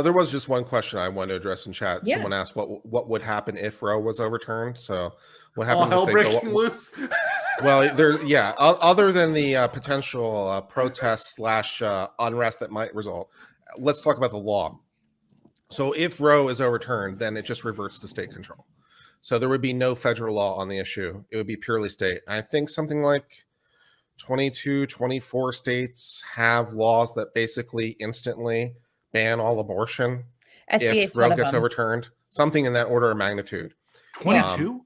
There was just one question I wanted to address in chat. Yeah. Someone asked what would happen if Roe was overturned. So what All happens hell if they breaking go loose. well, other than the potential protests / unrest that might result, let's talk about the law. So if Roe is overturned, then it just reverts to state control. So there would be no federal law on the issue. It would be purely state. I think something like 22, 24 states have laws that basically instantly ban all abortion if Roe gets overturned. Something in that order of magnitude. 22?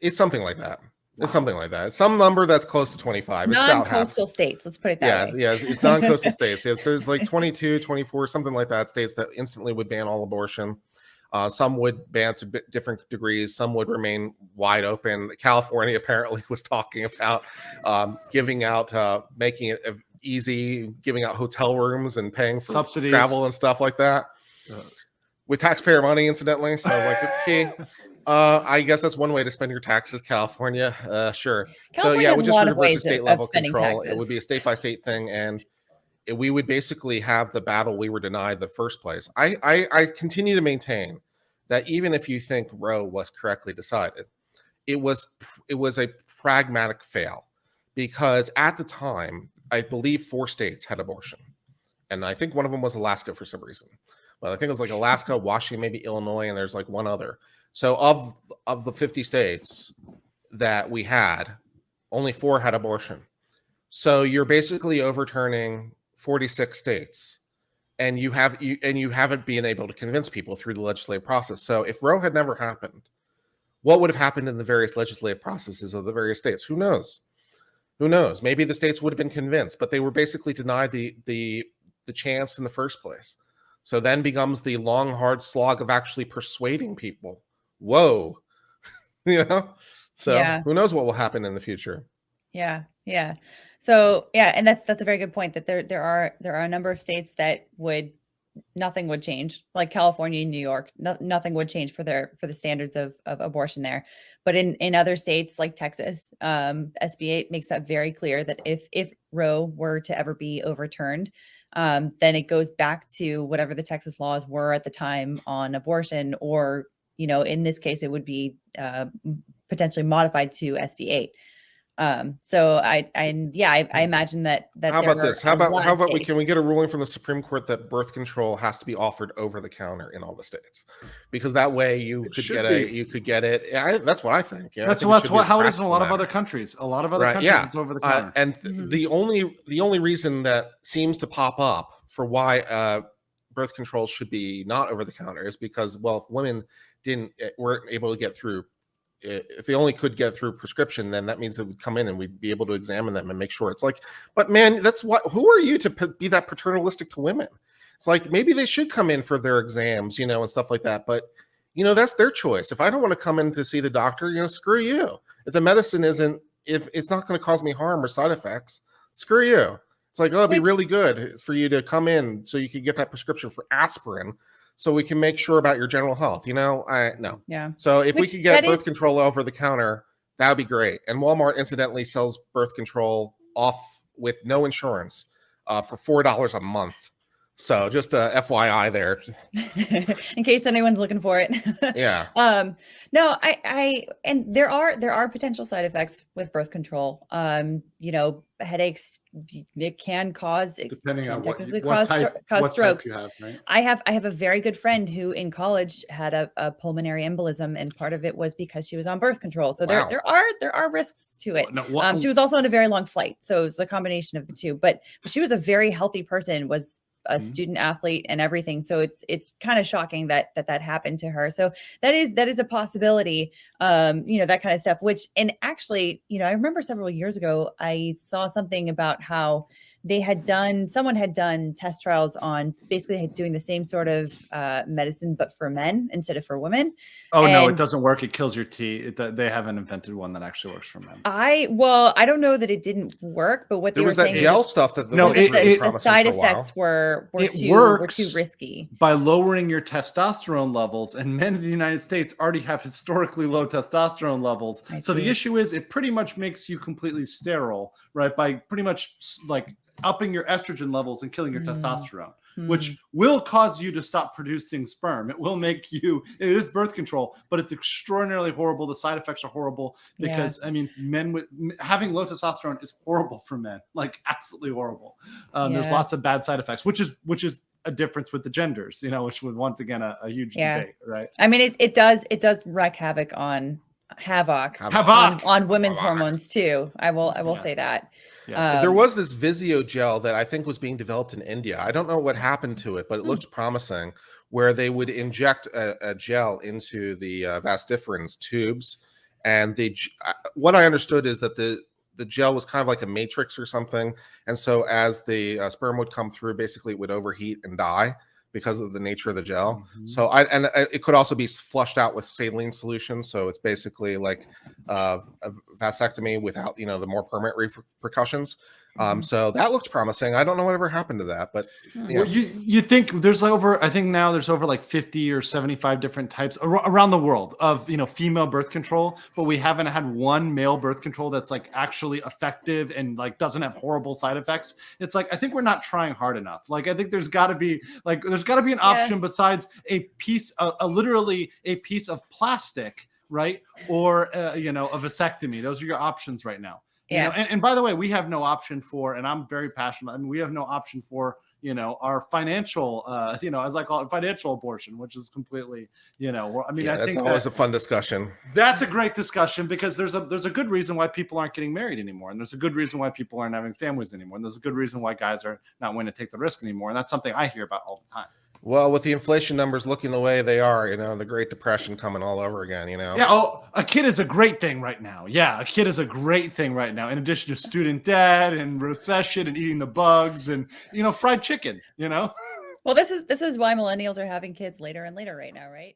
It's something like that. It's something like that. It's some number that's close to 25. It's about half. Non-coastal states, let's put it that way. Yeah, it's non-coastal states. So it's like 22, 24, something like that, states that instantly would ban all abortion. Some would ban to different degrees. Some would remain wide open. California apparently was talking about giving out, making it easy, giving out hotel rooms and paying for subsidies, travel and stuff like that. With taxpayer money, incidentally. So like, okay, I guess that's one way to spend your taxes, California. Sure. California so yeah, it would just revert to state level control. Taxes. It would be a state by state thing, and we would basically have the battle we were denied the first place. I continue to maintain that even if you think Roe was correctly decided, it was a pragmatic fail, because at the time, I believe 4 states had abortion, and I think one of them was Alaska for some reason. But I think it was like Alaska, Washington, maybe Illinois, and there's like one other. So of the 50 states that we had, only 4 had abortion. So you're basically overturning 46 states, and you haven't been able to convince people through the legislative process. So if Roe had never happened, what would have happened in the various legislative processes of the various states? Who knows? Who knows? Maybe the states would have been convinced, but they were basically denied the chance in the first place. So then becomes the long, hard slog of actually persuading people. Whoa, So who knows what will happen in the future? Yeah. So yeah, and that's a very good point, that there are a number of states that nothing would change, like California and New York. Nothing would change for the standards of abortion there. But in other states like Texas, SB 8 makes that very clear that if Roe were to ever be overturned, then it goes back to whatever the Texas laws were at the time on abortion, or, in this case, it would be potentially modified to SB 8. So I imagine that. How about this? How about can we get a ruling from the Supreme Court that birth control has to be offered over the counter in all the states? Because that way you could get it. That's what I think. Yeah, that's how it is in a lot of other countries. A lot of other countries, it's over the counter. And the only reason that seems to pop up for why birth control should be not over the counter is because, well, if women weren't able to get through. If they only could get through prescription, then that means it would come in and we'd be able to examine them and make sure. It's like, but man, who are you to be that paternalistic to women? It's like, maybe they should come in for their exams, and stuff like that. But, that's their choice. If I don't want to come in to see the doctor, screw you. If the medicine if it's not going to cause me harm or side effects, screw you. It's like, it'd be really good for you to come in so you could get that prescription for aspirin, so we can make sure about your general health. No. Yeah. So if we could get birth control over the counter, that would be great. And Walmart incidentally sells birth control off with no insurance for $4 a month. So just a FYI there. In case anyone's looking for it. Yeah. No, and there are potential side effects with birth control. Headaches, it can cause, depending on cause strokes. You have, right? I have a very good friend who in college had a pulmonary embolism, and part of it was because she was on birth control. So there are risks to it. She was also on a very long flight, so it was the combination of the two. But she was a very healthy person, was a student athlete and everything. So it's kind of shocking that happened to her. So that is a possibility, that kind of stuff, and actually, I remember several years ago, I saw something about how someone had done test trials on basically doing the same sort of medicine, but for men instead of for women. Oh, no, it doesn't work. It kills your teeth. They haven't invented one that actually works for men. I don't know that it didn't work, but what there they was were that saying gel stuff that the side effects were too risky by lowering your testosterone levels, and men in the United States already have historically low testosterone levels. So the issue is it pretty much makes you completely sterile, right? By pretty much like upping your estrogen levels and killing your testosterone, which will cause you to stop producing sperm. It will make you, it is birth control, but it's extraordinarily horrible. The side effects are horrible because, I mean, having low testosterone is horrible for men, like absolutely horrible. There's lots of bad side effects, which is a difference with the genders, you know, which was once again a huge debate, right? I mean, it does wreak havoc on women's hormones too. I will say that. Yes. There was this Vizio gel that I think was being developed in India. I don't know what happened to it, but it looked promising, where they would inject a gel into the vas deferens tubes. And what I understood is that the gel was kind of like a matrix or something. And so as the sperm would come through, basically it would overheat and die because of the nature of the gel. So it could also be flushed out with saline solution. So it's basically like a vasectomy without, you know, the more permanent repercussions. So that looked promising. I don't know whatever happened to that, but well, you think there's I think now there's over like 50 or 75 different types around the world of, you know, female birth control, but we haven't had one male birth control that's like actually effective and like doesn't have horrible side effects. It's like, I think we're not trying hard enough. Like, I think there's got to be an option besides literally a piece of plastic, right? Or you know, a vasectomy. Those are your options right now. You know, and by the way, we have no option for, and I'm very passionate. I mean, we have no option for, you know, our financial, you know, as I call it, financial abortion, which is completely, you know, I mean, I think that's always a fun discussion. That's a great discussion because there's a good reason why people aren't getting married anymore. And there's a good reason why people aren't having families anymore. And there's a good reason why guys are not willing to take the risk anymore. And that's something I hear about all the time. Well, with the inflation numbers looking the way they are, you know, the Great Depression coming all over again, you know. Yeah. Oh, a kid is a great thing right now. Yeah, a kid is a great thing right now. In addition to student debt and recession and eating the bugs and, you know, fried chicken, you know. Well, this is why millennials are having kids later and later right now, right?